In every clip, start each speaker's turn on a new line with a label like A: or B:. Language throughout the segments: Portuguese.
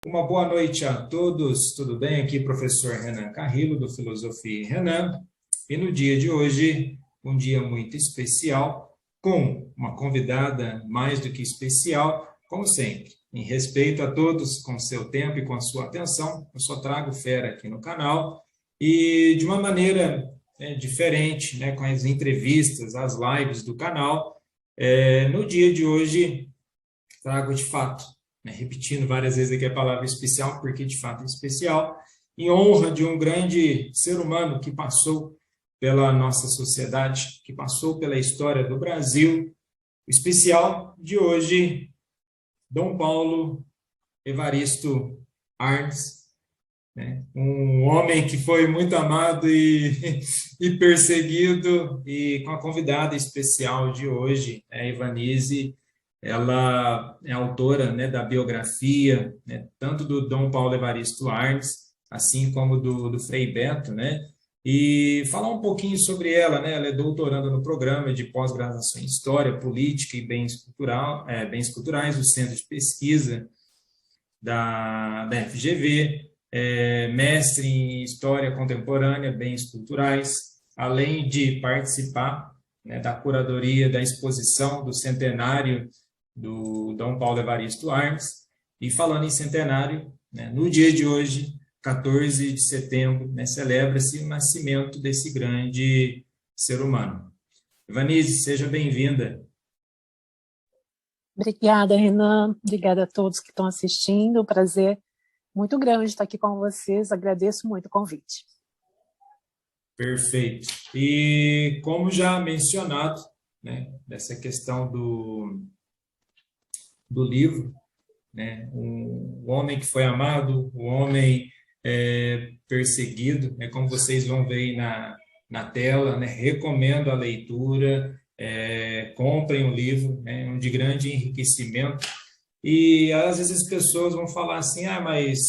A: Uma boa noite a todos, tudo bem? Aqui, professor Renan Carrillo, do Filosofia em Renan. E no dia de hoje, um dia muito especial, com uma convidada mais do que especial, como sempre. Em respeito a todos, com seu tempo e com a sua atenção, eu só trago fera aqui no canal e de uma maneira diferente, né, com as entrevistas, as lives do canal. No dia de hoje, trago de fato, né, repetindo várias vezes aqui a palavra especial, porque de fato é especial, em honra de um grande ser humano que passou pela nossa sociedade, que passou pela história do Brasil. O especial de hoje, Dom Paulo Evaristo Arns, né? Um homem que foi muito amado e perseguido, e com a convidada especial de hoje, a Ivanise. Ela é autora, né, da biografia, né, tanto do Dom Paulo Evaristo Arns, assim como do Frei Beto, né, e falar um pouquinho sobre ela, né. Ela é doutoranda no programa de pós-graduação em História, Política e Bens Culturais do Centro de Pesquisa da FGV, mestre em História Contemporânea, Bens Culturais, além de participar, né, da curadoria da exposição do centenário do Dom Paulo Evaristo Arns. E falando em centenário, né, no dia de hoje, 14 de setembro, né, celebra-se o nascimento desse grande ser humano. Ivanise, seja bem-vinda.
B: Obrigada, Renan. Obrigada a todos que estão assistindo. Um prazer muito grande estar aqui com vocês. Agradeço muito o convite.
A: Perfeito. E como já mencionado, né, dessa questão do livro, né, um homem que foi amado, um homem perseguido, né, como vocês vão ver aí na tela, né, recomendo a leitura, comprem o livro, né, é um de grande enriquecimento. E às vezes as pessoas vão falar assim, mas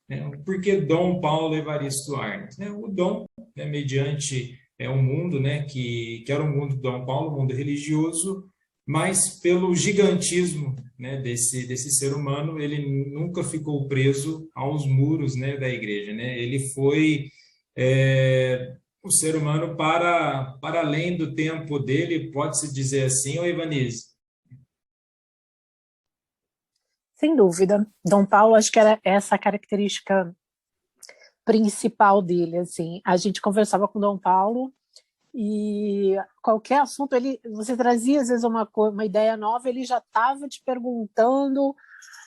A: né, por que Dom Paulo Evaristo Arns? Né, o Dom, né, mediante um mundo, né, que era o mundo de Dom Paulo, o mundo religioso, mas pelo gigantismo, né, desse ser humano, ele nunca ficou preso aos muros, né, da igreja, né? Ele foi o ser humano para além do tempo dele, pode-se dizer assim, ô Ivanise?
B: Sem dúvida. Dom Paulo, acho que era essa a característica principal dele. Assim. A gente conversava com Dom Paulo e qualquer assunto, você trazia às vezes uma ideia nova, ele já estava te perguntando,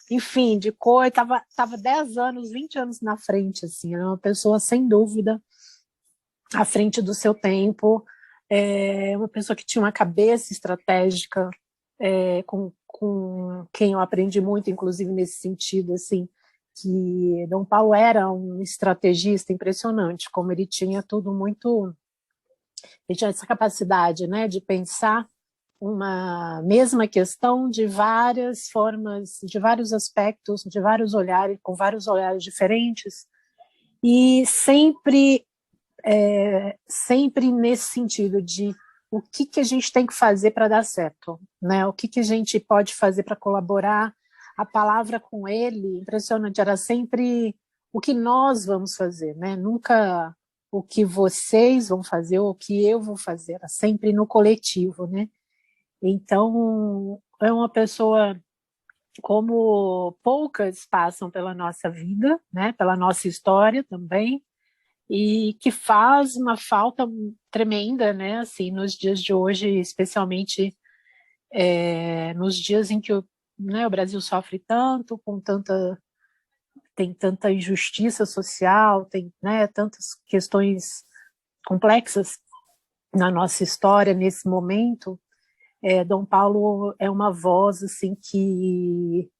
B: enfim, de cor, estava 10 anos, 20 anos na frente, assim, era uma pessoa sem dúvida à frente do seu tempo, uma pessoa que tinha uma cabeça estratégica, com quem eu aprendi muito, inclusive nesse sentido, assim, que Dom Paulo era um estrategista impressionante, como ele tinha tudo muito... Ele tinha essa capacidade, né, de pensar uma mesma questão de várias formas, de vários aspectos, de vários olhares, com vários olhares diferentes, e sempre nesse sentido de o que a gente tem que fazer para dar certo, né? O que a gente pode fazer para colaborar. A palavra com ele, impressionante, era sempre o que nós vamos fazer, né? Nunca o que vocês vão fazer ou o que eu vou fazer, era sempre no coletivo, né? Então, é uma pessoa como poucas passam pela nossa vida, né? Pela nossa história também, e que faz uma falta tremenda, né, assim, nos dias de hoje, especialmente nos dias em que o Brasil sofre tanto, tem tanta injustiça social, tem, né, tantas questões complexas na nossa história nesse momento. Dom Paulo é uma voz assim que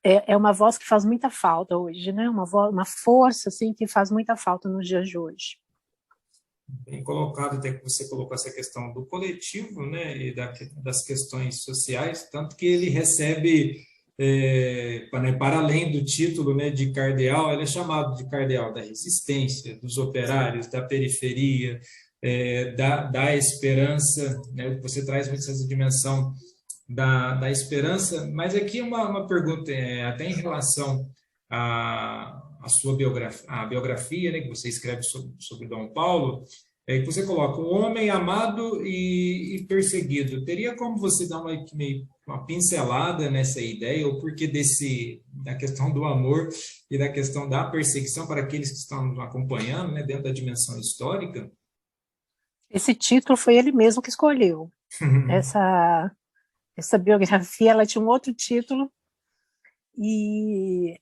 B: é uma voz que faz muita falta hoje, né? Uma força assim, que faz muita falta nos dias de hoje.
A: Bem colocado, até que você colocou essa questão do coletivo, né, e das questões sociais, tanto que ele recebe, para além do título, né, de cardeal, ele é chamado de cardeal da resistência, dos operários, da periferia, da esperança, né? Você traz muito essa dimensão da esperança, mas aqui uma pergunta, até em relação a sua biografia, a biografia, né, que você escreve sobre Dom Paulo, que você coloca um homem amado e perseguido. Teria como você dar uma pincelada nessa ideia, ou porquê da questão do amor e da questão da perseguição para aqueles que estão nos acompanhando, né, dentro da dimensão histórica?
B: Esse título foi ele mesmo que escolheu. Essa biografia, ela tinha um outro título, e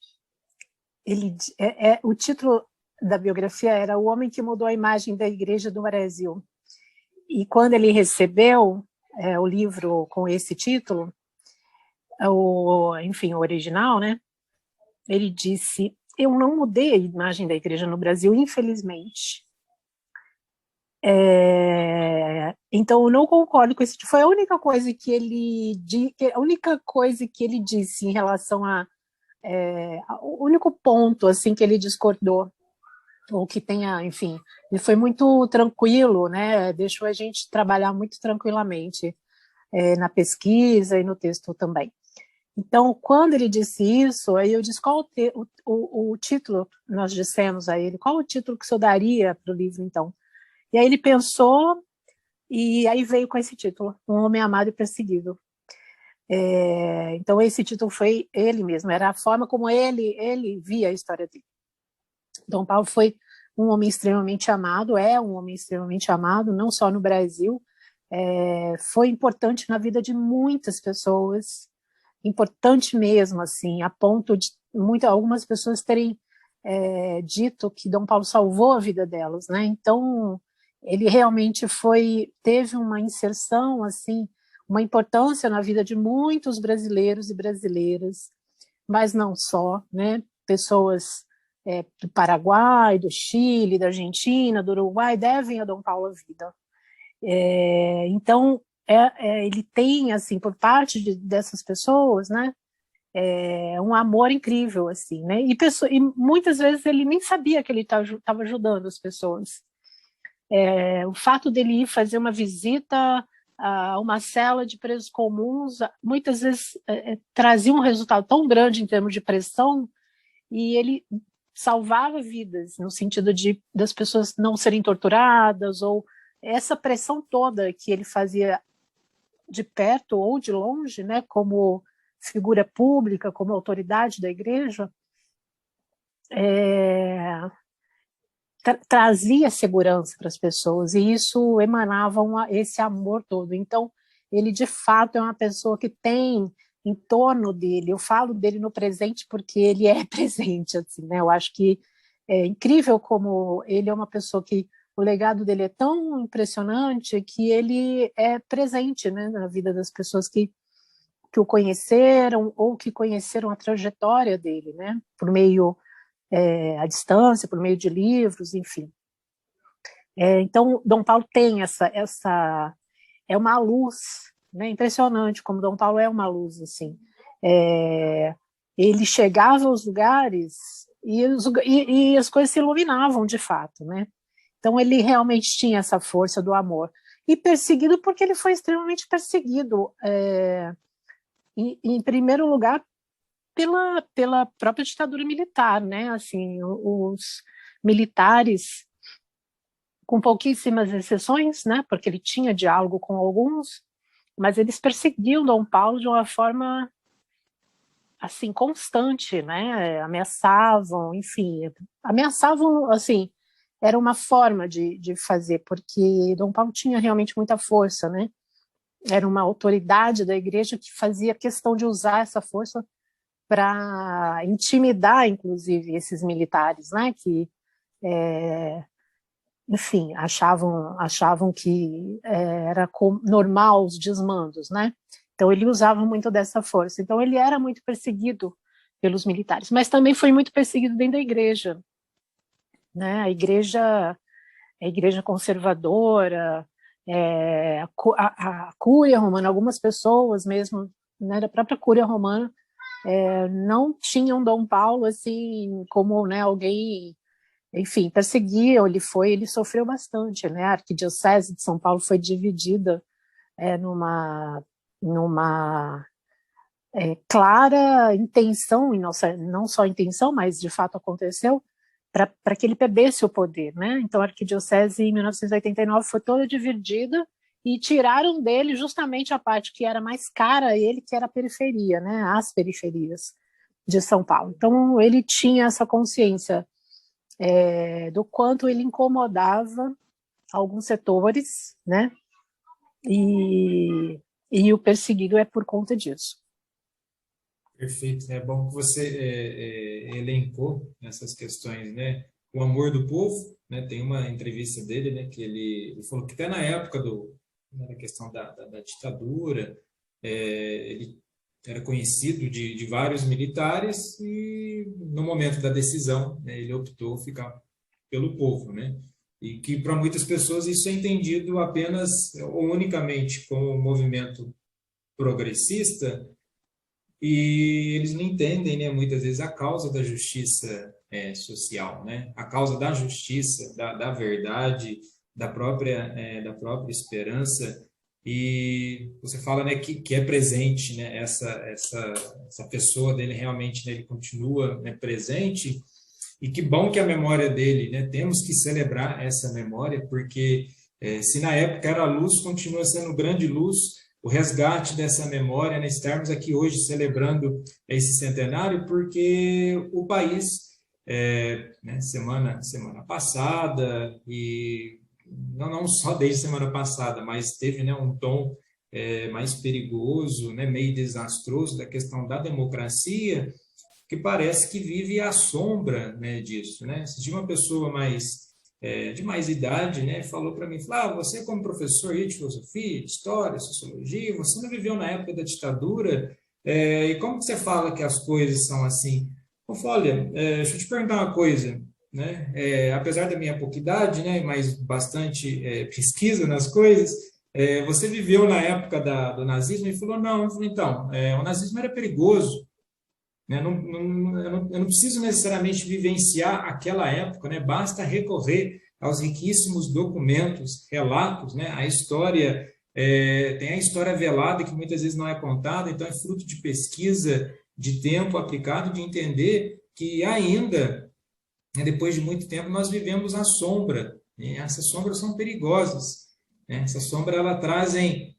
B: o título da biografia era O Homem que Mudou a Imagem da Igreja do Brasil. E quando ele recebeu o livro com esse título, enfim, o original, né? Ele disse: eu não mudei a imagem da igreja no Brasil, infelizmente. Então eu não concordo com esse. Foi a única coisa que ele disse em relação o único ponto assim que ele discordou, ou que tenha, enfim, ele foi muito tranquilo, né? Deixou a gente trabalhar muito tranquilamente na pesquisa e no texto também. Então, quando ele disse isso, aí eu disse: qual o título? Nós dissemos a ele: qual o título que o senhor daria para o livro, então? E aí ele pensou, e aí veio com esse título: Um Homem Amado e Perseguido. Então, esse título foi ele mesmo, era a forma como ele via a história dele. Dom Paulo foi um homem extremamente amado, é um homem extremamente amado, não só no Brasil, foi importante na vida de muitas pessoas, importante mesmo, assim, a ponto de algumas pessoas terem dito que Dom Paulo salvou a vida delas, né? Então, ele realmente teve uma inserção, assim, uma importância na vida de muitos brasileiros e brasileiras, mas não só, né? Pessoas do Paraguai, do Chile, da Argentina, do Uruguai, devem a Dom Paulo a vida. Então, ele tem, assim, por parte dessas pessoas, né, um amor incrível, assim, né, e muitas vezes ele nem sabia que ele estava ajudando as pessoas. O fato dele ir fazer uma visita a uma cela de presos comuns, muitas vezes trazia um resultado tão grande em termos de pressão, e ele salvava vidas, no sentido das pessoas não serem torturadas, ou essa pressão toda que ele fazia de perto ou de longe, né, como figura pública, como autoridade da igreja, trazia segurança para as pessoas, e isso emanava esse amor todo. Então, ele de fato é uma pessoa que tem em torno dele, eu falo dele no presente porque ele é presente, assim, né? Eu acho que é incrível como ele é uma pessoa que o legado dele é tão impressionante que ele é presente, né, na vida das pessoas que o conheceram ou que conheceram a trajetória dele, né, por meio à distância, por meio de livros, enfim. Então, Dom Paulo tem é uma luz, né, impressionante como Dom Paulo é uma luz, assim. Ele chegava aos lugares e as coisas se iluminavam de fato, né? Então ele realmente tinha essa força do amor. E perseguido porque ele foi extremamente perseguido, em primeiro lugar pela própria ditadura militar, né? Assim, os militares, com pouquíssimas exceções, né? Porque ele tinha diálogo com alguns, mas eles perseguiam Dom Paulo de uma forma assim constante, né? Ameaçavam, enfim, assim. Era uma forma de fazer, porque Dom Paulo tinha realmente muita força, né? Era uma autoridade da igreja que fazia questão de usar essa força para intimidar, inclusive, esses militares, né? Que, enfim, achavam que era normal os desmandos, né? Então ele usava muito dessa força. Então ele era muito perseguido pelos militares, mas também foi muito perseguido dentro da igreja, né? A igreja conservadora, a Cúria Romana, algumas pessoas mesmo, né, da própria Cúria Romana, não tinham Dom Paulo assim como, né, alguém, enfim, perseguiam. Ele sofreu bastante, né? A Arquidiocese de São Paulo foi dividida numa clara intenção, e não só intenção, mas de fato aconteceu, para que ele perdesse o poder, né? Então a arquidiocese em 1989 foi toda dividida e tiraram dele justamente a parte que era mais cara a ele, que era a periferia, né? As periferias de São Paulo. Então ele tinha essa consciência do quanto ele incomodava alguns setores, né? E o perseguido é por conta disso.
A: Perfeito. É bom que você elencou essas questões, né? O amor do povo, né? Tem uma entrevista dele, né? Que ele falou que até na época da questão da ditadura, ele era conhecido de vários militares e no momento da decisão, né, ele optou ficar pelo povo, né? E que para muitas pessoas isso é entendido apenas ou unicamente como um movimento progressista, e eles não entendem, né, muitas vezes a causa da justiça social, né, a causa da justiça, da verdade, da própria esperança. E você fala, né, que é presente, né, essa pessoa dele realmente, né, ele continua, né, presente. E que bom que a memória dele, né, temos que celebrar essa memória, porque se na época era luz, continua sendo grande luz, o resgate dessa memória, né, estarmos aqui hoje celebrando esse centenário, porque o país, né, semana passada, e não só desde semana passada, mas teve, né, um tom mais perigoso, né, meio desastroso da questão da democracia, que parece que vive à sombra, né, disso, né? Se uma pessoa de mais idade, né, falou para mim, você como professor aí de filosofia, de história, sociologia, você não viveu na época da ditadura, e como que você fala que as coisas são assim? Eu falei, olha, deixa eu te perguntar uma coisa, né? Apesar da minha pouca idade, né, mas bastante pesquisa nas coisas, você viveu na época do nazismo? E falou, não. Eu falei, então, o nazismo era perigoso, né? Eu não preciso necessariamente vivenciar aquela época, né? Basta recorrer aos riquíssimos documentos, relatos, né? A história, tem a história velada que muitas vezes não é contada, então é fruto de pesquisa, de tempo aplicado, de entender que ainda, né, depois de muito tempo, nós vivemos a sombra, né? Essas sombras são perigosas, né? Essas sombras, elas trazem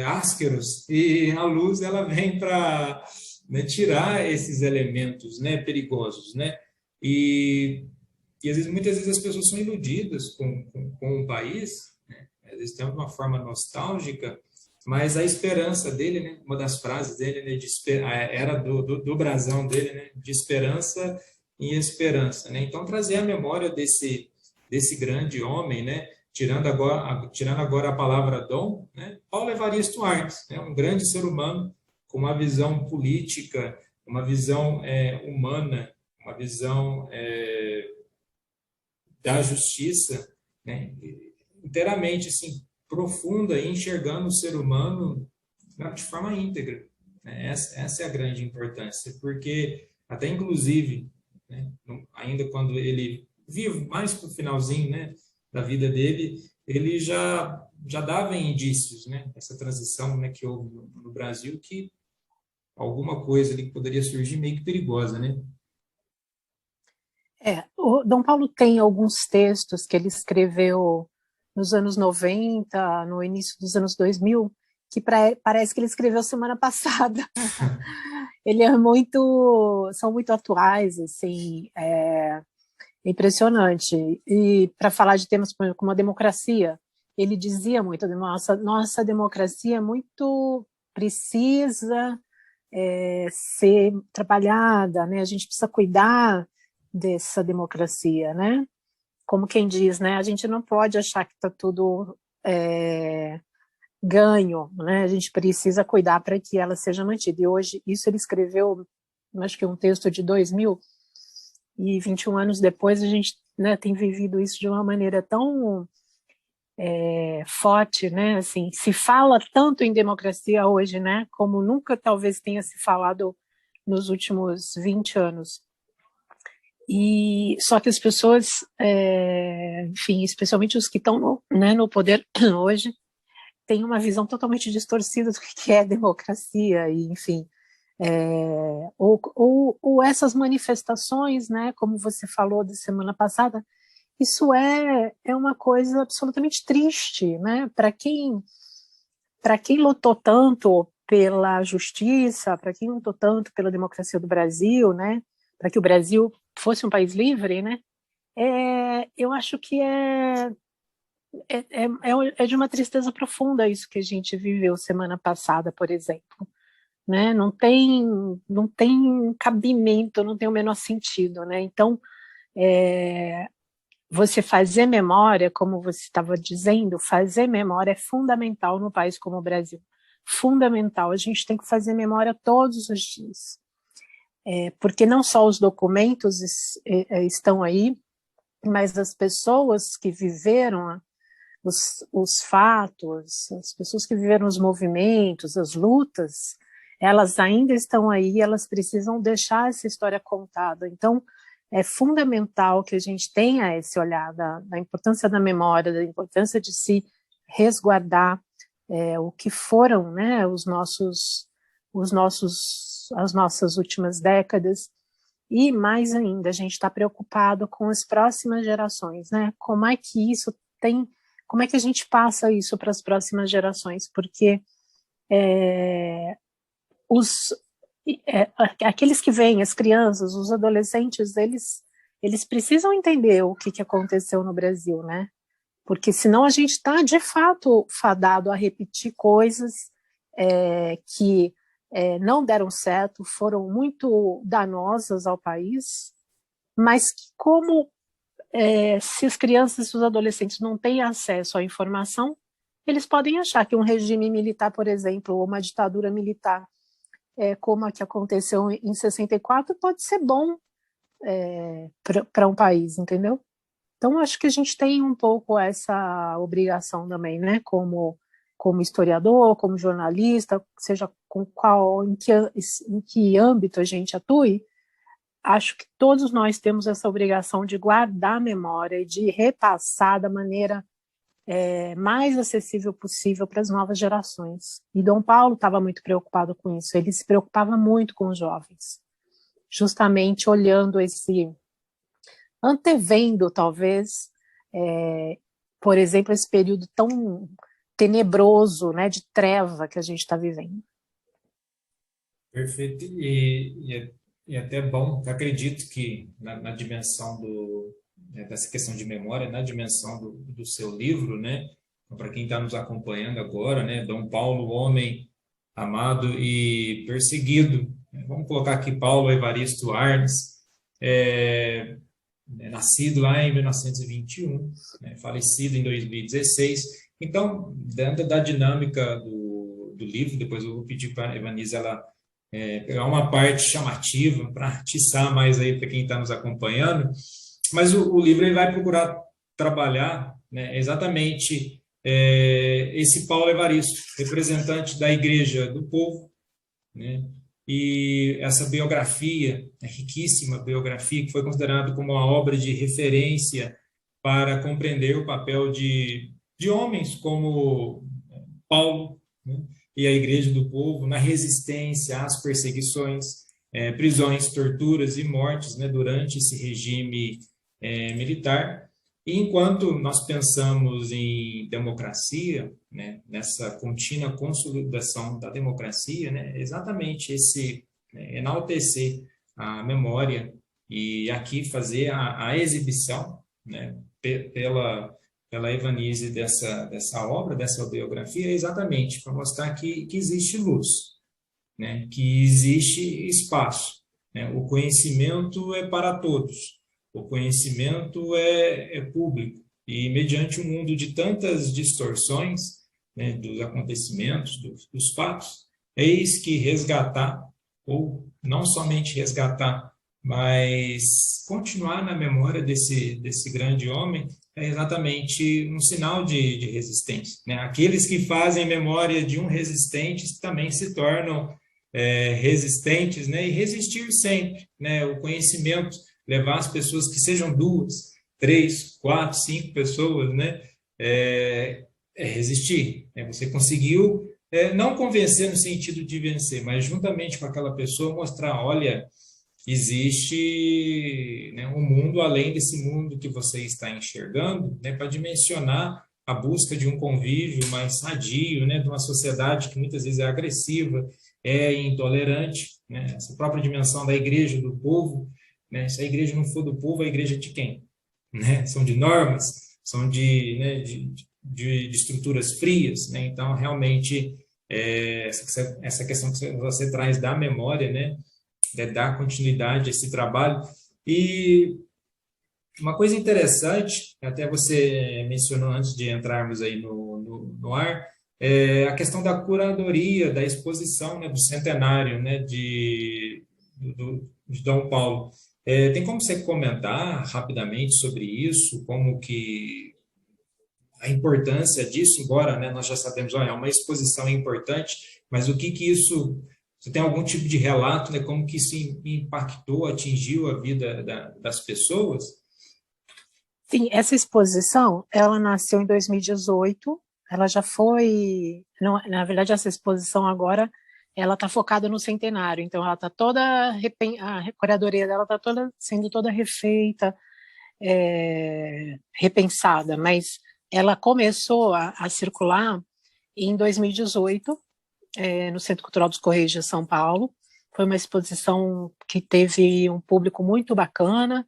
A: áscaros, e a luz ela vem para, né, tirar esses elementos, né, perigosos, né? E às vezes, muitas vezes as pessoas são iludidas com o país, né? Às vezes tem uma forma nostálgica, mas a esperança dele, né, uma das frases dele, né, era do brasão dele, né, de esperança em esperança, né? Então trazer a memória desse grande homem, né, tirando agora a palavra dom, né, Paulo Evaristo Arnes, né, um grande ser humano com uma visão política, uma visão humana, uma visão da justiça, né, inteiramente assim, profunda, e enxergando o ser humano, né, de forma íntegra, né? Essa é a grande importância, porque até inclusive, né, ainda quando ele vive mais para o finalzinho, né, da vida dele, ele já dava indícios, né, essa transição, né, que houve no Brasil, que alguma coisa ali que poderia surgir meio que perigosa, né?
B: O Dom Paulo tem alguns textos que ele escreveu nos anos 90, no início dos anos 2000, que parece que ele escreveu semana passada. Ele são muito atuais, assim, impressionante. E para falar de temas como a democracia, ele dizia muito, nossa democracia é muito precisa ser trabalhada, né? A gente precisa cuidar dessa democracia, né? Como quem diz, né? A gente não pode achar que está tudo ganho, né? A gente precisa cuidar para que ela seja mantida. E hoje, isso ele escreveu, acho que um texto de 2000, e 21 anos depois a gente, né, tem vivido isso de uma maneira tão forte, né? Assim, se fala tanto em democracia hoje, né? Como nunca talvez tenha se falado nos últimos 20 anos. E só que as pessoas, enfim, especialmente os que estão no poder hoje, tem uma visão totalmente distorcida do que é democracia, e, enfim, ou essas manifestações, né, como você falou da semana passada, isso é uma coisa absolutamente triste, né, para quem lutou tanto pela justiça, para quem lutou tanto pela democracia do Brasil, né, para que o Brasil fosse um país livre, né, eu acho que é de uma tristeza profunda isso que a gente viveu semana passada, por exemplo, né? Não tem cabimento, não tem o menor sentido, né? Então, você fazer memória, como você estava dizendo, fazer memória é fundamental no país como o Brasil. Fundamental, a gente tem que fazer memória todos os dias. Porque não só os documentos estão aí, mas as pessoas que viveram os fatos, as pessoas que viveram os movimentos, as lutas, elas ainda estão aí, elas precisam deixar essa história contada. Então, é fundamental que a gente tenha esse olhar da importância da memória, da importância de se resguardar o que foram, né, as nossas últimas décadas. E mais ainda, a gente está preocupado com as próximas gerações, né? Como é que a gente passa isso para as próximas gerações? Porque aqueles que vêm, as crianças, os adolescentes, eles precisam entender o que aconteceu no Brasil, né? Porque senão a gente está, de fato, fadado a repetir coisas que não deram certo, foram muito danosas ao país, mas que se as crianças e os adolescentes não têm acesso à informação, eles podem achar que um regime militar, por exemplo, ou uma ditadura militar, como a que aconteceu em 64, pode ser bom para um país, entendeu? Então, acho que a gente tem um pouco essa obrigação também, né? Como historiador, como jornalista, seja em que âmbito a gente atue, acho que todos nós temos essa obrigação de guardar a memória e de repassar da maneira mais acessível possível para as novas gerações. E Dom Paulo estava muito preocupado com isso, ele se preocupava muito com os jovens, justamente olhando antevendo, talvez, por exemplo, esse período tão tenebroso, né, de treva que a gente está vivendo.
A: Perfeito. E até bom, eu acredito que na dimensão dessa questão de memória, na dimensão do seu livro, né, para quem está nos acompanhando agora, né, Dom Paulo, homem amado e perseguido. Vamos colocar aqui Paulo Evaristo Arnes, nascido lá em 1921, né, falecido em 2016. Então, dentro da dinâmica do livro, depois eu vou pedir para a Evanise ela pegar uma parte chamativa para atiçar mais aí para quem está nos acompanhando, mas o livro ele vai procurar trabalhar, né, exatamente esse Paulo Evaristo, representante da Igreja do Povo, né, e essa biografia, a riquíssima biografia, que foi considerada como uma obra de referência para compreender o papel de homens como Paulo, né, e a Igreja do Povo na resistência às perseguições, prisões, torturas e mortes, né, durante esse regime militar. E enquanto nós pensamos em democracia, né, nessa contínua consolidação da democracia, né, exatamente esse enaltecer a memória e aqui fazer a exibição, né, pela Evanise dessa obra, dessa biografia, exatamente para mostrar que existe luz, né, que existe espaço, né, o conhecimento é para todos. O conhecimento é público e, mediante um mundo de tantas distorções, né, dos acontecimentos, dos fatos, eis que resgatar, ou não somente resgatar, mas continuar na memória desse grande homem, é exatamente um sinal de resistência, né? Aqueles que fazem memória de um resistente também se tornam resistentes, né? E resistir sempre, né? O conhecimento, levar as pessoas que sejam 2, 3, 4, 5 pessoas, né, resistir, né? Você conseguiu não convencer no sentido de vencer, mas juntamente com aquela pessoa mostrar, olha, existe, né, um mundo além desse mundo que você está enxergando, né, para dimensionar a busca de um convívio mais sadio, né, de uma sociedade que muitas vezes é agressiva, é intolerante, né, essa própria dimensão da igreja do povo, né, se a igreja não for do povo, a igreja é de quem? Né? São de normas, são de estruturas frias, né? Então, realmente, essa questão que você traz da memória, né? Dar continuidade a esse trabalho. E uma coisa interessante, até você mencionou antes de entrarmos aí no ar, é a questão da curadoria, da exposição, né, do centenário, né, de Dom Paulo. Tem como você comentar rapidamente sobre isso, como que a importância disso, embora, né, nós já sabemos, olha, é uma exposição importante, mas o que isso, você tem algum tipo de relato, né, como que isso impactou, atingiu a vida das pessoas?
B: Sim, essa exposição, ela nasceu em 2018, ela já foi, não, na verdade essa exposição agora, ela está focada no centenário, então ela está toda, a curadoria dela está toda, sendo toda refeita, repensada, mas ela começou a circular em 2018, no Centro Cultural dos Correios de São Paulo. Foi uma exposição que teve um público muito bacana.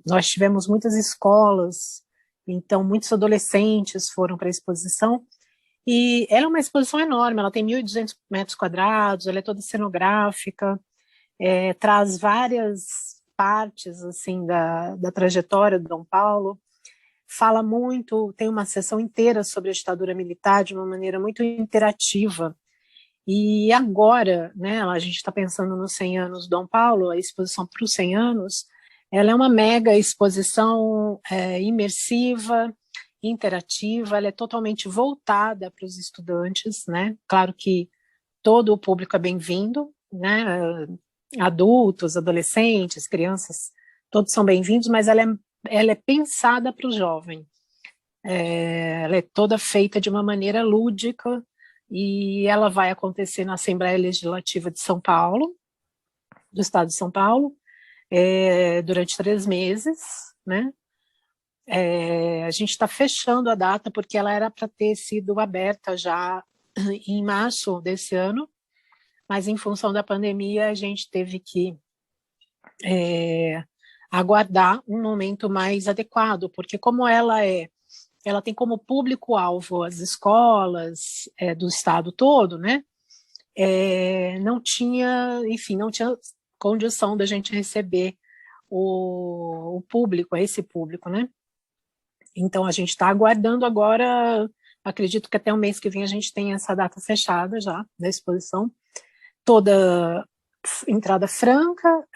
B: Nós tivemos muitas escolas, então muitos adolescentes foram para a exposição. E ela é uma exposição enorme, ela tem 1.200 metros quadrados, ela é toda cenográfica, traz várias partes assim da trajetória do Dom Paulo, fala muito, tem uma sessão inteira sobre a ditadura militar de uma maneira muito interativa. E agora, né, a gente está pensando nos 100 anos do Dom Paulo, a exposição para os 100 anos, ela é uma mega exposição imersiva, interativa, ela é totalmente voltada para os estudantes, né? Claro que todo o público é bem-vindo, né? Adultos, adolescentes, crianças, todos são bem-vindos, mas ela é pensada para o jovem. Ela é toda feita de uma maneira lúdica e ela vai acontecer na Assembleia Legislativa de São Paulo, do Estado de São Paulo, durante 3 meses, né? A gente está fechando a data porque ela era para ter sido aberta já em março desse ano, mas em função da pandemia a gente teve que aguardar um momento mais adequado, porque como ela tem como público-alvo as escolas do estado todo, né? Não tinha, enfim, não tinha condição da gente receber o público, esse público, né? Então a gente está aguardando agora, acredito que até o mês que vem a gente tem essa data fechada já da exposição, toda entrada franca,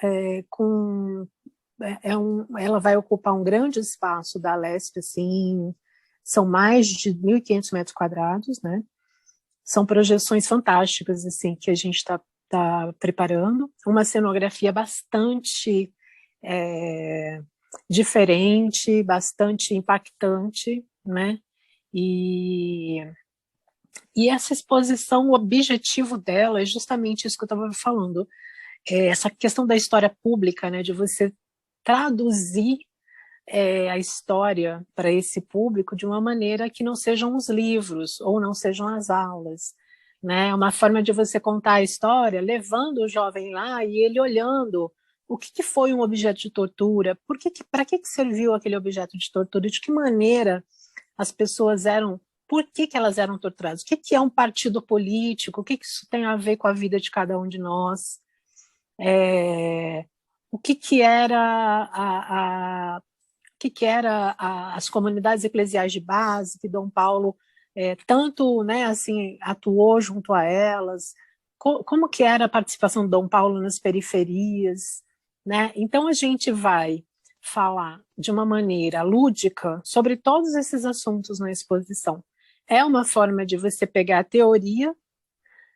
B: ela vai ocupar um grande espaço da Lesp, assim, são mais de 1.500 metros quadrados, né? São projeções fantásticas, assim, que a gente está preparando. Uma cenografia bastante diferente, bastante impactante, né? E essa exposição, o objetivo dela é justamente isso que eu estava falando, essa questão da história pública, né? De você traduzir a história para esse público de uma maneira que não sejam os livros ou não sejam as aulas, né? Uma forma de você contar a história levando o jovem lá e ele olhando o que foi um objeto de tortura, para que serviu aquele objeto de tortura, de que maneira as pessoas por que elas eram torturadas, o que é um partido político, o que isso tem a ver com a vida de cada um de nós, o que era as comunidades eclesiais de base que Dom Paulo tanto, né, assim, atuou junto a elas, como que era a participação de Dom Paulo nas periferias, né? Então a gente vai falar de uma maneira lúdica sobre todos esses assuntos na exposição. É uma forma de você pegar a teoria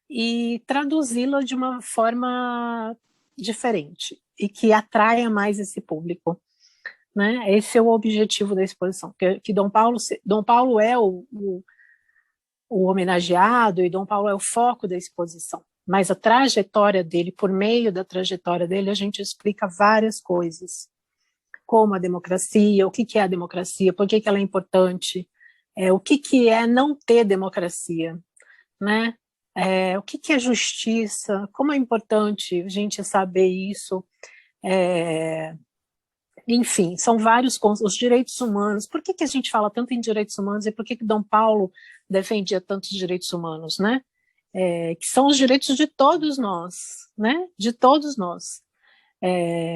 B: e traduzi-la de uma forma diferente e que atraia mais esse público. né? Esse é o objetivo da exposição, que Dom Paulo é o homenageado e Dom Paulo é o foco da exposição. Mas a trajetória dele, por meio da trajetória dele, a gente explica várias coisas, como a democracia, o que é a democracia, por que ela é importante, o que é não ter democracia, né? O que é justiça, como é importante a gente saber isso, enfim, são vários os direitos humanos. Por que a gente fala tanto em direitos humanos e por que Dom Paulo defendia tantos direitos humanos, né? Que são os direitos de todos nós, né? De todos nós.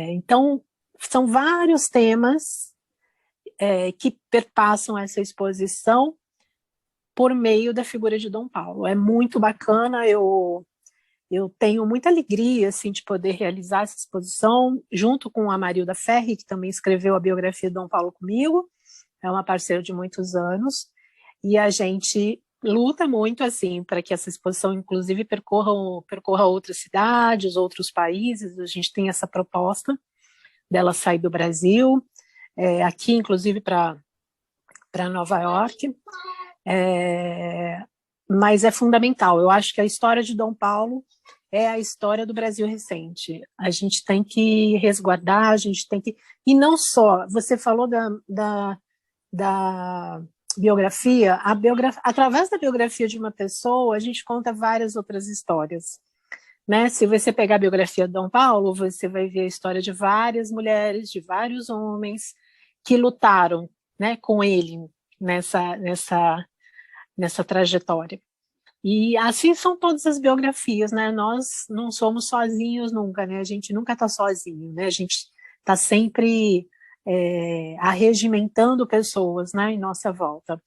B: Então, são vários temas que perpassam essa exposição por meio da figura de Dom Paulo. É muito bacana, eu tenho muita alegria assim, de poder realizar essa exposição, junto com a Marilda Ferri, que também escreveu a biografia de Dom Paulo comigo, é uma parceira de muitos anos, e a gente luta muito assim para que essa exposição, inclusive, percorra outras cidades, outros países. A gente tem essa proposta dela sair do Brasil, aqui, inclusive, para Nova York. Mas é fundamental. Eu acho que a história de Dom Paulo é a história do Brasil recente. A gente tem que resguardar, a gente tem que... E não só, você falou da biografia, através da biografia de uma pessoa, a gente conta várias outras histórias. Né? Se você pegar a biografia de Dom Paulo, você vai ver a história de várias mulheres, de vários homens que lutaram, né, com ele nessa trajetória. E assim são todas as biografias, né? Nós não somos sozinhos nunca, né? A gente nunca está sozinho, né? A gente está sempre arregimentando pessoas, né, em nossa volta.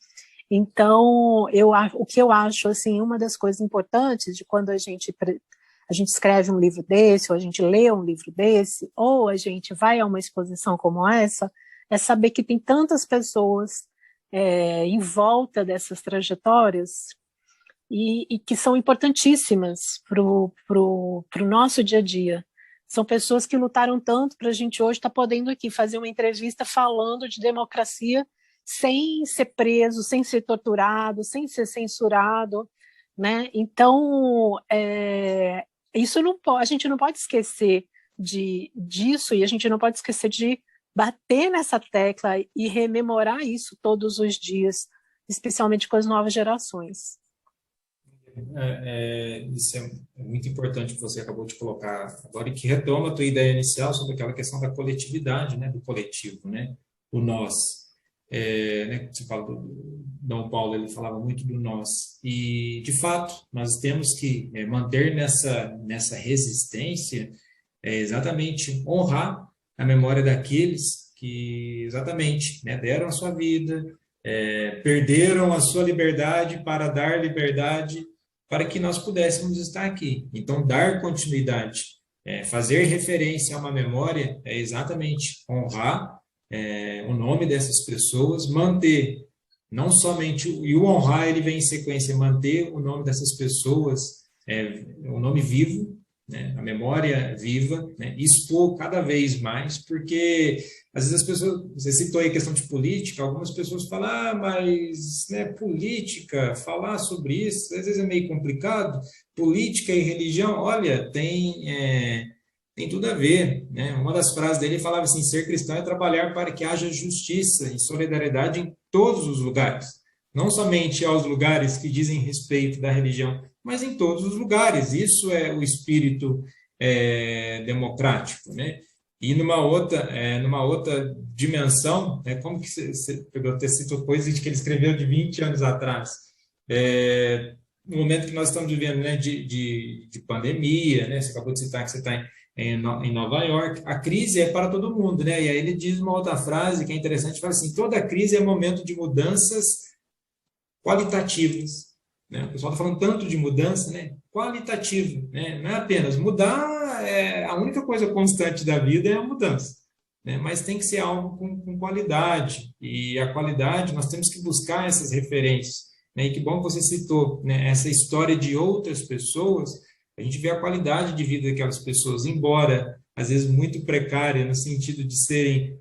B: Então, o que eu acho, assim, uma das coisas importantes de quando a gente escreve um livro desse, ou a gente lê um livro desse, ou a gente vai a uma exposição como essa, é saber que tem tantas pessoas em volta dessas trajetórias e que são importantíssimas para o nosso dia a dia. São pessoas que lutaram tanto para a gente hoje estar podendo aqui fazer uma entrevista falando de democracia sem ser preso, sem ser torturado, sem ser censurado, né? Então, a gente não pode esquecer disso, e a gente não pode esquecer de bater nessa tecla e rememorar isso todos os dias, especialmente com as novas gerações.
A: Isso é muito importante que você acabou de colocar agora, e que retoma a tua ideia inicial sobre aquela questão da coletividade, né, do coletivo, né, o nós. Né, você fala do Dom Paulo, ele falava muito do nós, e de fato nós temos que manter nessa resistência, exatamente honrar a memória daqueles que exatamente, né, deram a sua vida, perderam a sua liberdade para dar liberdade para que nós pudéssemos estar aqui. Então, dar continuidade, fazer referência a uma memória é exatamente honrar o nome dessas pessoas, manter, não somente, e o honrar ele vem em sequência, manter o nome dessas pessoas, o nome vivo, né, a memória viva, né, expor cada vez mais, porque às vezes as pessoas, você citou aí a questão de política, algumas pessoas falam, mas né, política, falar sobre isso, às vezes é meio complicado, política e religião, olha, tem tudo a ver, né? Uma das frases dele falava assim, ser cristão é trabalhar para que haja justiça e solidariedade em todos os lugares, não somente aos lugares que dizem respeito da religião, mas em todos os lugares. Isso é o espírito democrático, né? E numa outra dimensão, como que você pegou, citou coisas que ele escreveu de 20 anos atrás, no momento que nós estamos vivendo, né, de pandemia, né? Você acabou de citar que você está em Nova York, a crise é para todo mundo, né? E aí ele diz uma outra frase que é interessante, fala assim, toda crise é momento de mudanças qualitativas, né? O pessoal está falando tanto de mudança, né? Qualitativo, né? Não é apenas mudar, a única coisa constante da vida é a mudança, né? Mas tem que ser algo com qualidade, e a qualidade nós temos que buscar essas referências, né? E que bom que você citou, né, essa história de outras pessoas. A gente vê a qualidade de vida daquelas pessoas, embora às vezes muito precária, no sentido de serem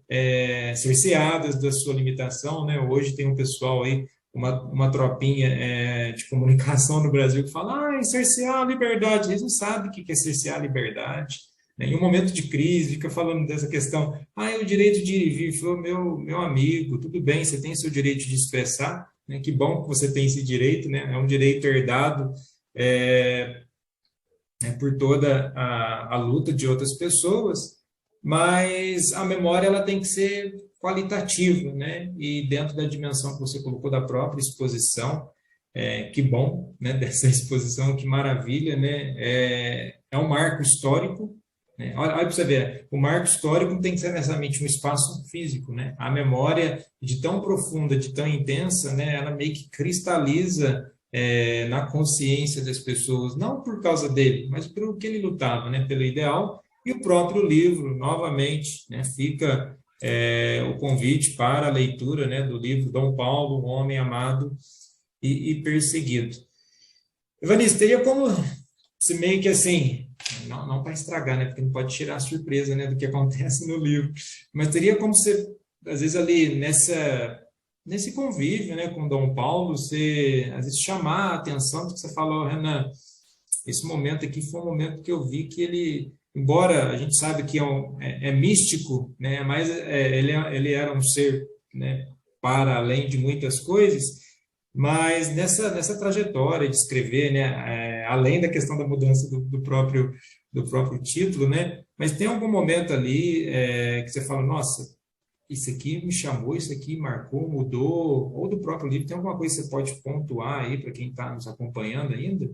A: cerceadas da sua limitação, né? Hoje tem um pessoal aí, uma tropinha de comunicação no Brasil que fala, cercear a liberdade. Eles não sabem o que é cercear a liberdade. Né? Em um momento de crise, fica falando dessa questão, é o direito de ir e vir. Falou, meu amigo, tudo bem, você tem seu direito de expressar, né? Que bom que você tem esse direito, né? É um direito herdado por toda a luta de outras pessoas, mas a memória ela tem que ser qualitativa, né? E dentro da dimensão que você colocou da própria exposição, que bom, né? Dessa exposição, que maravilha, né? É um marco histórico, né? Olha para você ver, o marco histórico não tem que ser necessariamente um espaço físico, né? A memória de tão profunda, de tão intensa, né? Ela meio que cristaliza na consciência das pessoas, não por causa dele, mas pelo que ele lutava, né? Pelo ideal. E o próprio livro, novamente, né? Fica o convite para a leitura, né? Do livro Dom Paulo, um homem amado e perseguido. Evanice, teria como se meio que assim, não para estragar, né? Porque não pode tirar a surpresa, né? Do que acontece no livro, mas teria como você, às vezes ali nesse convívio, né, com Dom Paulo, você às vezes chamar a atenção, porque você falou, Renan, esse momento aqui foi um momento que eu vi que ele, embora a gente sabe que é místico, né, mas ele era um ser, né, para além de muitas coisas, mas nessa trajetória de escrever, né, além da questão da mudança do próprio título, né, mas tem algum momento ali que você fala, nossa, isso aqui me chamou, isso aqui marcou, mudou, ou do próprio livro, tem alguma coisa que você pode pontuar aí para quem está nos acompanhando ainda?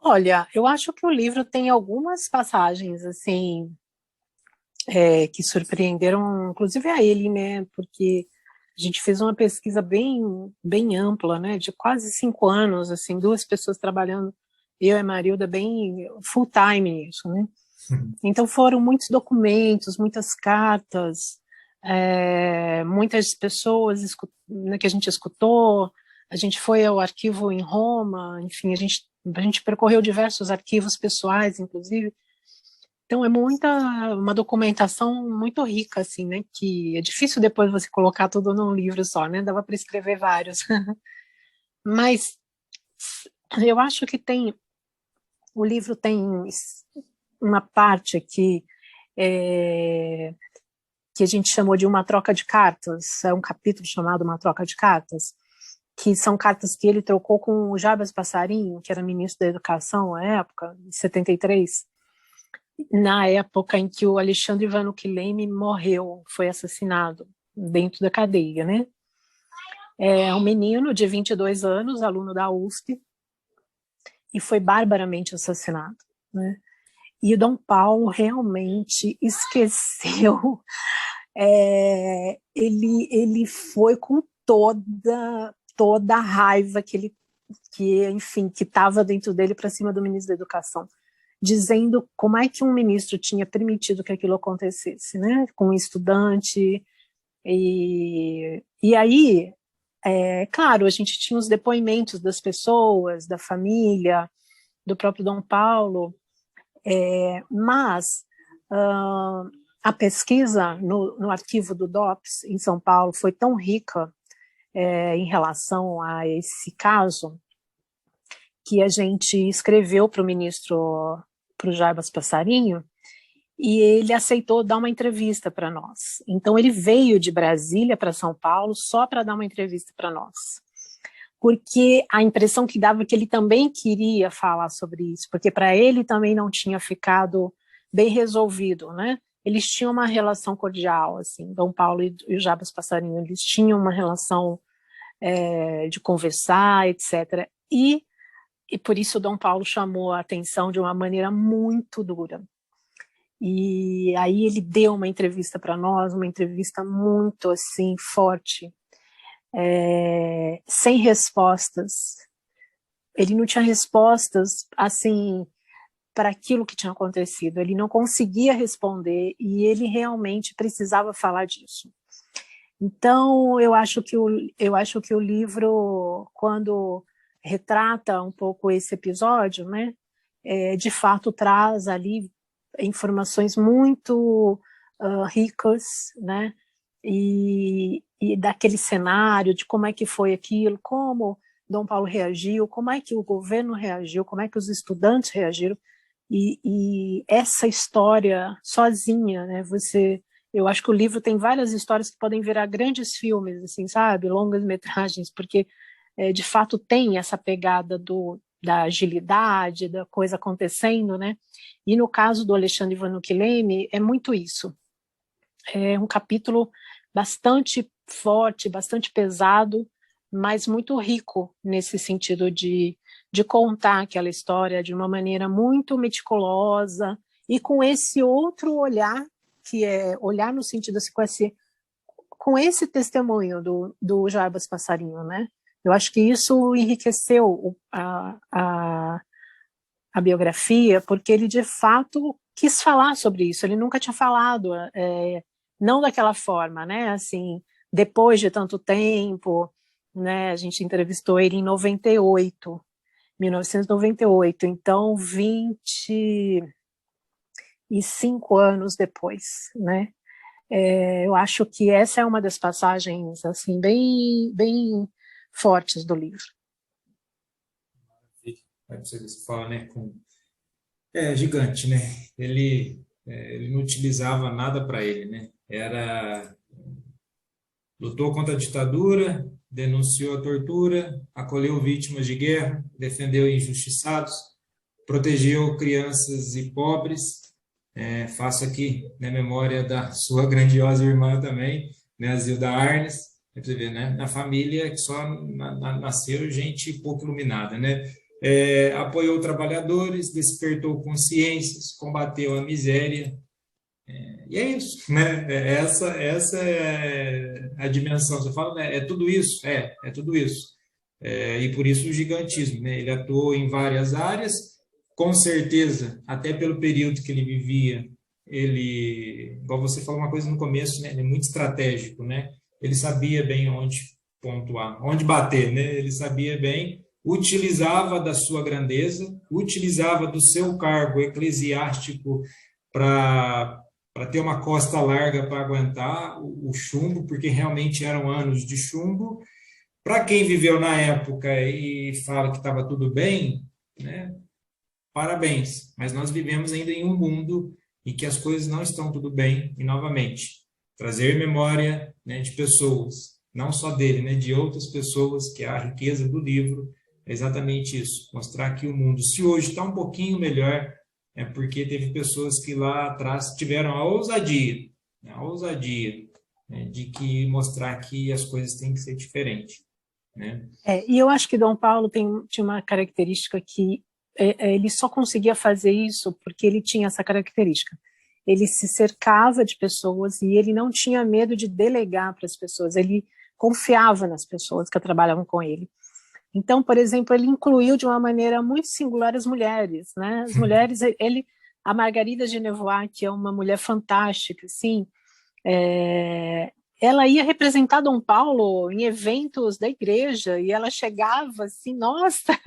B: Olha, eu acho que o livro tem algumas passagens, assim, que surpreenderam, inclusive a ele, né, porque a gente fez uma pesquisa bem, bem ampla, né, de quase 5 anos, assim, 2 pessoas trabalhando, eu e a Marilda, bem full time nisso, né. Então foram muitos documentos, muitas cartas, muitas pessoas né, que a gente escutou, a gente foi ao arquivo em Roma, enfim, a gente percorreu diversos arquivos pessoais, inclusive. Então é uma documentação muito rica, assim, né, que é difícil depois você colocar tudo num livro só, né, dava para escrever vários. Mas eu acho que o livro tem uma parte aqui que a gente chamou de uma troca de cartas, é um capítulo chamado Uma Troca de Cartas, que são cartas que ele trocou com o Jarbas Passarinho, que era ministro da Educação à época, em 73, na época em que o Alexandre Vanucchi morreu, foi assassinado dentro da cadeia, né? É um menino de 22 anos, aluno da USP, e foi barbaramente assassinado, né? E o Dom Paulo realmente esqueceu, ele foi com toda a raiva enfim, que estava dentro dele para cima do ministro da Educação, dizendo como é que um ministro tinha permitido que aquilo acontecesse, né, com um estudante. E aí, claro, a gente tinha os depoimentos das pessoas, da família, do próprio Dom Paulo, mas a pesquisa no arquivo do DOPS em São Paulo foi tão rica em relação a esse caso, que a gente escreveu para o ministro, para o Jarbas Passarinho, e ele aceitou dar uma entrevista para nós. Então ele veio de Brasília para São Paulo só para dar uma entrevista para nós, porque a impressão que dava é que ele também queria falar sobre isso, porque para ele também não tinha ficado bem resolvido, né? Eles tinham uma relação cordial, assim, Dom Paulo e o Jarbas Passarinho, eles tinham uma relação de conversar, etc. E por isso Dom Paulo chamou a atenção de uma maneira muito dura. E aí ele deu uma entrevista para nós, uma entrevista muito assim forte, sem respostas. Ele não tinha respostas assim para aquilo que tinha acontecido. Ele não conseguia responder e ele realmente precisava falar disso. Então eu acho que o livro, quando retrata um pouco esse episódio, né, de fato traz ali informações muito ricas, né? E daquele cenário, de como é que foi aquilo, como Dom Paulo reagiu, como é que o governo reagiu, como é que os estudantes reagiram, e essa história sozinha, né? Eu acho que o livro tem várias histórias que podem virar grandes filmes, assim, sabe? Longas metragens, porque de fato tem essa pegada da agilidade, da coisa acontecendo, né? E no caso do Alexandre Vanucchi Leme, é muito isso. É um capítulo bastante forte, bastante pesado, mas muito rico nesse sentido de contar aquela história de uma maneira muito meticulosa e com esse outro olhar, que é olhar no sentido assim, com esse testemunho do Jarbas Passarinho, né? Eu acho que isso enriqueceu a biografia, porque ele de fato quis falar sobre isso. Ele nunca tinha falado, não daquela forma, né? Assim, depois de tanto tempo, né? A gente entrevistou ele em 98, 1998, então 25 anos depois, né? Eu acho que essa é uma das passagens assim bem, bem fortes do livro.
A: Você fala, né, gigante, né? Ele não utilizava nada para ele, né? Lutou contra a ditadura, denunciou a tortura, acolheu vítimas de guerra, defendeu injustiçados, protegeu crianças e pobres. Faço aqui, né, memória da sua grandiosa irmã também, né, a Zilda Arnes, você vê, né, na família que só nasceu gente pouco iluminada, né? Apoiou trabalhadores, despertou consciências, combateu a miséria, e é isso, né? Essa é a dimensão. Você fala, né? É tudo isso? É tudo isso. E por isso o gigantismo, né? Ele atuou em várias áreas, com certeza, até pelo período que ele vivia, igual você falou uma coisa no começo, né? Ele é muito estratégico, né? Ele sabia bem onde pontuar, onde bater, né? Ele sabia bem, utilizava da sua grandeza, utilizava do seu cargo eclesiástico para ter uma costa larga para aguentar o chumbo, porque realmente eram anos de chumbo. Para quem viveu na época e fala que estava tudo bem, né? Parabéns, mas nós vivemos ainda em um mundo em que as coisas não estão tudo bem, e novamente, trazer memória, né, de pessoas, não só dele, né, de outras pessoas, que é a riqueza do livro, é exatamente isso, mostrar que o mundo, se hoje está um pouquinho melhor, é porque teve pessoas que lá atrás tiveram a ousadia, né, de que mostrar que as coisas têm que ser diferentes, né?
B: E eu acho que Dom Paulo tinha uma característica que ele só conseguia fazer isso porque ele tinha essa característica. Ele se cercava de pessoas e ele não tinha medo de delegar para as pessoas, ele confiava nas pessoas que trabalhavam com ele. Então, por exemplo, ele incluiu de uma maneira muito singular as mulheres, né? As mulheres, a Margarida Genevois, que é uma mulher fantástica, assim, ela ia representar Dom Paulo em eventos da igreja e ela chegava assim, nossa,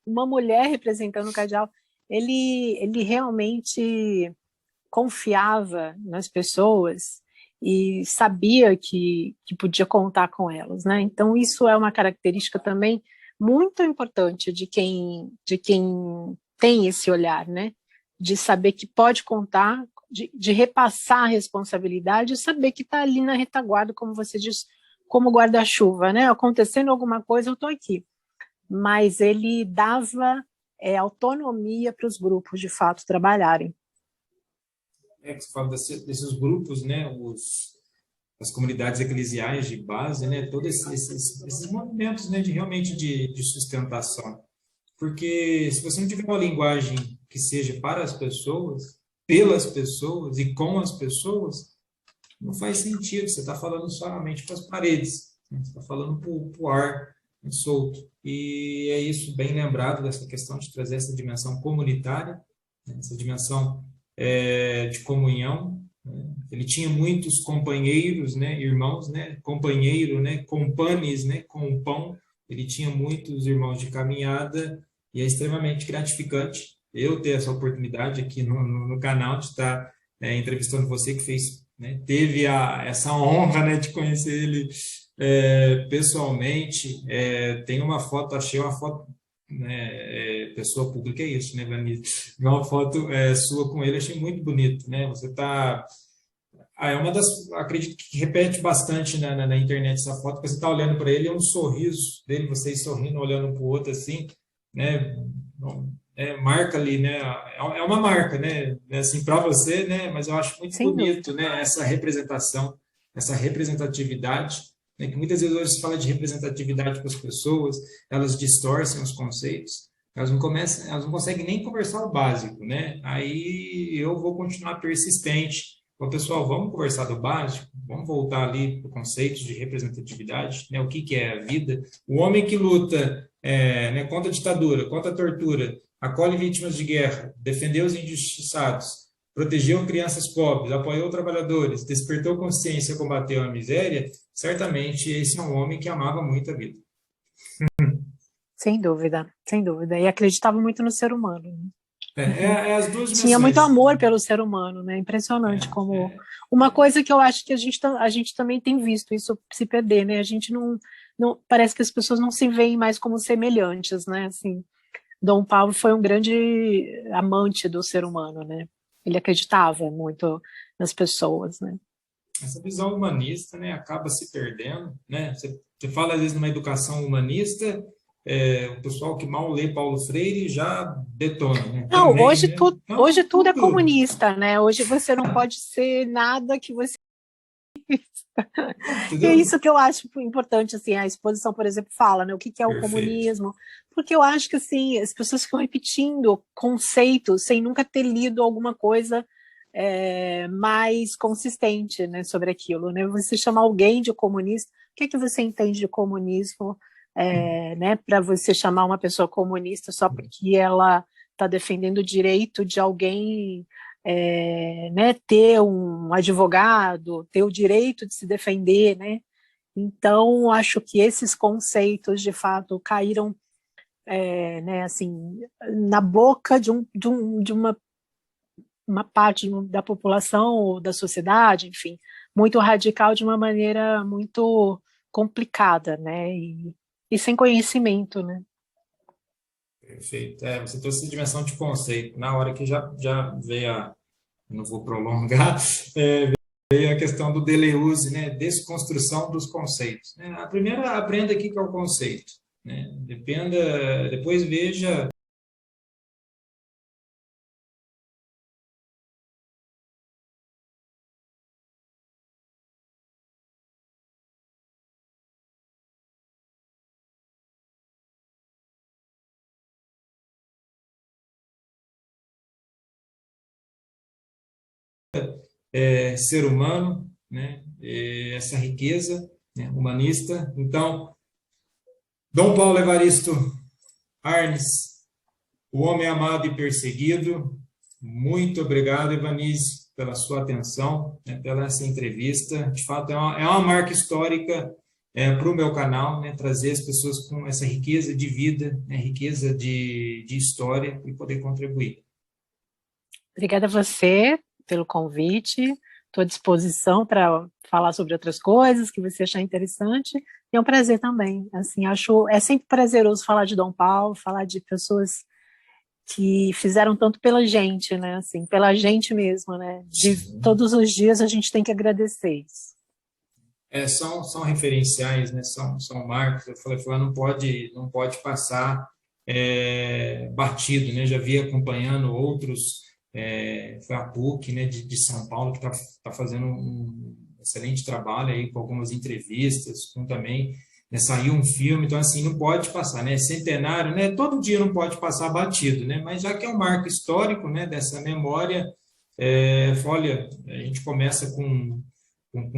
B: uma mulher representando o cardeal. Ele realmente confiava nas pessoas e sabia que podia contar com elas, né? Então isso é uma característica também muito importante de quem tem esse olhar, né? De saber que pode contar, de repassar a responsabilidade e saber que está ali na retaguarda, como você diz, como guarda-chuva, né? Acontecendo alguma coisa, eu estou aqui. Mas ele dava autonomia para os grupos, de fato, trabalharem.
A: Você fala desses grupos, né? As comunidades eclesiais de base, né? Todos esses movimentos, né? Realmente de sustentação. Porque se você não tiver uma linguagem que seja para as pessoas, pelas pessoas e com as pessoas, não faz sentido. Você está falando somente para as paredes, né? Você está falando para o ar, né, solto. E é isso, bem lembrado dessa questão de trazer essa dimensão comunitária, né? Essa dimensão de comunhão, né? Ele tinha muitos companheiros, né? Irmãos, né? Companheiro, né? Companes, né? Com pão. Ele tinha muitos irmãos de caminhada e é extremamente gratificante eu ter essa oportunidade aqui no canal de estar entrevistando você que fez, né, teve essa honra, né, de conhecer ele pessoalmente. Tem uma foto, achei uma foto, né, pessoa pública é isso, né, Vanessa? Uma foto sua com ele, achei muito bonito, né? Você está é uma das, acredito que repete bastante na internet essa foto, que você está olhando para ele, é um sorriso dele, vocês sorrindo, olhando um para o outro assim, né? Marca ali, né? É uma marca, né? Assim, para você, né? Mas eu acho muito
B: Sem
A: bonito,
B: dúvida.
A: né? Essa representação, essa representatividade, né? Que muitas vezes hoje se fala de representatividade para as pessoas, elas distorcem os conceitos, elas não conseguem nem conversar o básico, né? Aí eu vou continuar persistente. Bom, pessoal, vamos conversar do básico, vamos voltar ali para o conceito de representatividade, né? O que é a vida? O homem que luta né, contra a ditadura, contra a tortura, acolhe vítimas de guerra, defendeu os injustiçados, protegeu crianças pobres, apoiou trabalhadores, despertou consciência, combateu a miséria, certamente esse é um homem que amava muito a vida.
B: Sem dúvida, sem dúvida. E acreditava muito no ser humano, né?
A: As duas
B: Tinha muito
A: dimensões.
B: amor pelo ser humano, né? Impressionante como
A: É,
B: uma coisa que eu acho que a gente também tem visto isso se perder, né? A gente não parece que as pessoas não se veem mais como semelhantes, né? Assim, Dom Paulo foi um grande amante do ser humano, né? Ele acreditava muito nas pessoas, né?
A: essa visão humanista, né, acaba se perdendo, né? Você fala às vezes numa educação humanista, o pessoal que mal lê Paulo Freire já detona, né?
B: Não,
A: Também, né?
B: hoje
A: Então,
B: tudo é
A: tudo,
B: comunista, né? Hoje você não pode ser nada que você. E é
A: entendeu?
B: isso que eu acho importante, assim, a exposição, por exemplo, fala, né, o que é o
A: Perfeito.
B: comunismo, porque eu acho que, assim, as pessoas ficam repetindo conceitos sem nunca ter lido alguma coisa mais consistente, né, sobre aquilo, né, você chamar alguém de comunista, o que você entende de comunismo, né, para você chamar uma pessoa comunista só porque ela está defendendo o direito de alguém né, ter um advogado, ter o direito de se defender, né? Então, acho que esses conceitos, de fato, caíram, né, assim, na boca de uma parte da população ou da sociedade, enfim, muito radical de uma maneira muito complicada, né? E sem conhecimento, né?
A: Perfeito. Você trouxe essa dimensão de conceito. Na hora que já veio não vou prolongar, veio a questão do Deleuze, né? Desconstrução dos conceitos. Né? A primeira, aprenda aqui que é o conceito. Né? Depois veja ser humano, né? Essa riqueza, né? Humanista. Então, Dom Paulo Evaristo Arnes, o homem amado e perseguido. Muito obrigado, Evanise, pela sua atenção, né, pela essa entrevista. De fato, é uma marca histórica para o meu canal, né, trazer as pessoas com essa riqueza de vida, né, riqueza de história e poder contribuir.
B: Obrigada a você pelo convite. Estou à disposição para falar sobre outras coisas que você achar interessante. E é um prazer também. Assim, acho é sempre prazeroso falar de Dom Paulo, falar de pessoas que fizeram tanto pela gente, né? Assim, pela gente mesmo, né?
A: Sim.
B: Todos os dias a gente tem que agradecer isso.
A: São referenciais, né? São marcos. Eu falei, não pode passar batido, né? Já vi acompanhando outros, foi a PUC, né, de São Paulo, que tá fazendo um excelente trabalho aí com algumas entrevistas, com também, né, saiu um filme, então assim, não pode passar, né? Centenário, né? Todo dia não pode passar batido, né? Mas já que é um marco histórico, né, dessa memória, olha, a gente começa com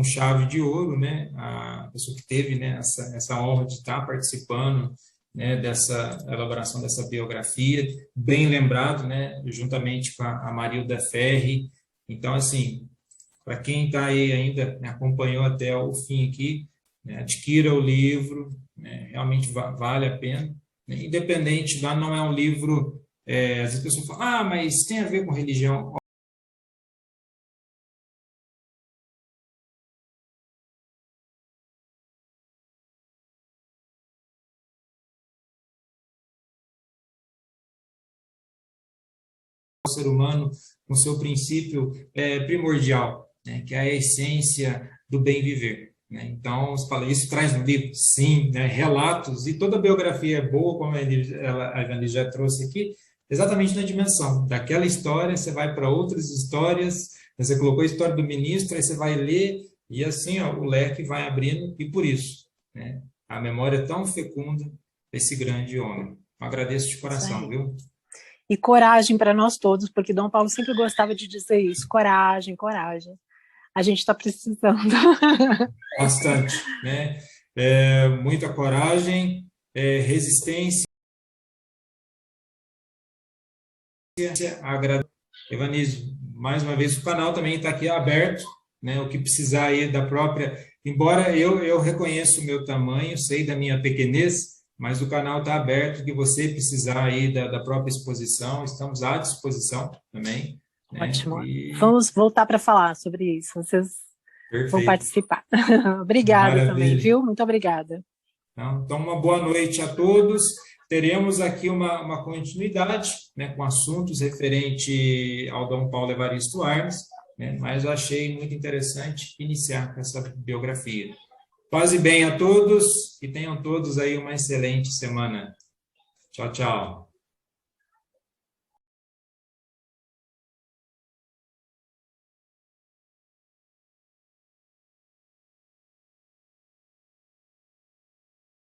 A: chave de ouro, né? A pessoa que teve, né, essa honra de estar participando, né, dessa elaboração dessa biografia, bem lembrado, né, juntamente com a Marilda Ferri. Então, assim, para quem está aí ainda, né, acompanhou até o fim aqui, né, adquira o livro, né, realmente vale a pena. Independente, lá não é um livro às vezes a pessoa fala, mas tem a ver com religião. O ser humano com seu princípio primordial, né, que é a essência do bem viver. Né? Então, você fala, isso traz no livro? Sim, né, relatos, e toda a biografia é boa, como a Evangelista já trouxe aqui, exatamente na dimensão daquela história, você vai para outras histórias, você colocou a história do ministro, aí você vai ler, e assim ó, o leque vai abrindo, e por isso, né, a memória é tão fecunda desse grande homem. Agradeço de coração, viu?
B: E coragem para nós todos, porque Dom Paulo sempre gostava de dizer isso, coragem, coragem. A gente está precisando.
A: Bastante, né? Muita coragem, resistência, agradeço. Evanísio, mais uma vez, o canal também está aqui aberto, né? O que precisar aí da própria... Embora eu reconheça o meu tamanho, sei da minha pequenez, mas o canal está aberto, que você precisar aí da própria exposição, estamos à disposição também. Né?
B: Ótimo. Vamos voltar para falar sobre isso. Vocês vão participar. Obrigada também, viu? Muito obrigada.
A: Então, uma boa noite a todos. Teremos aqui uma continuidade, né, com assuntos referente ao Dom Paulo Evaristo Arnes, né, mas eu achei muito interessante iniciar com essa biografia. Paz e bem a todos e tenham todos aí uma excelente semana. Tchau, tchau.